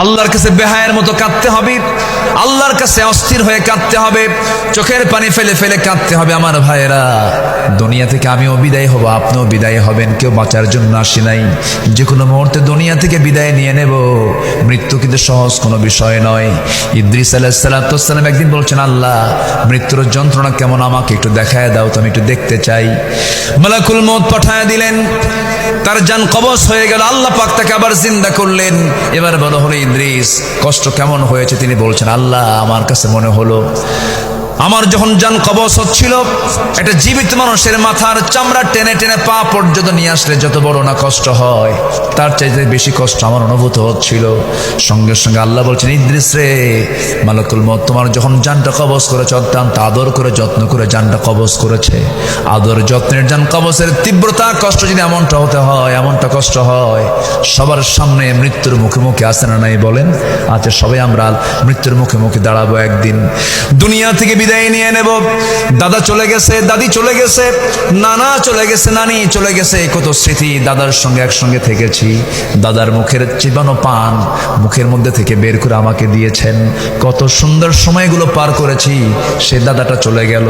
আল্লাহর কাছে বেহায়ের মতো কাঁদতে হবে, আল্লাহর কাছে অস্থির হয়ে কাঁদতে হবে, চোখের পানি ফেলে ফেলে কাঁদতে হবে। আমার ভাইয়েরা, দুনিয়া থেকে আমিও বিদায় হব, আপনিও বিদায় হবেন, কেউ বাঁচার জন্য আসি নাই। যে কোনো মুহূর্তে দুনিয়া থেকে বিদায় নিয়ে নেব। মৃত্যু কিন্তু সহজ কোনো বিষয় নয়। ইদ্রিস আলাইহিস সালাম একদিন বলছেন, আল্লাহ মৃত্যুর যন্ত্রণা কেমন আমাকে একটু দেখায় দাও তো, আমি একটু দেখতে চাই। মালাকুল মউত পাঠায় দিলেন, তার জান কবজ হয়ে গেল। আল্লাহ পাক তাকে আবার জিন্দা করলেন। এবার বলো হলো ইদ্রিস কষ্ট কেমন হয়েছে? তিনি বলছেন, আল্লাহ আমার কাছে মনে হলো আমার যখন জান কবজ হচ্ছিল, একটা জীবিত মানুষের মাথার চামড়া টেনে টেনে পা পর্যন্ত নিয়ে আসলে যত বড় না কষ্ট হয়, তার চাইতে বেশি কষ্ট আমার অনুভূত হচ্ছিল। সঙ্গে সঙ্গে আল্লাহ বলছেন, ইদ্রিস রে, মালাকুল মউত তোমার যখন জানটা কবজ করেছে, অত্যন্ত আদর করে যত্ন করে জানটা কবজ করেছে। আদর যত্নের জান কবজের তীব্রতা কষ্ট যদি এমনটা হতে হয়, এমনটা কষ্ট হয়, সবার সামনে মৃত্যুর মুখে মুখে আসে না নাই বলেন? আচ্ছা, সবাই আমরা মৃত্যুর মুখে মুখে দাঁড়াবো একদিন। দুনিয়া থেকে বিদায় নিয়ে নেব। দাদা চলে গেছে, দাদি চলে গেছে, নানা চলে গেছে, নানি চলে গেছে। কত স্মৃতি দাদার সঙ্গে একসঙ্গে থেকেছি। দাদার মুখের চিবানো পান মুখের মধ্যে থেকে বের করে আমাকে দিয়েছেন। কত সুন্দর সময়গুলো পার করেছি। সে দাদাটা চলে গেল।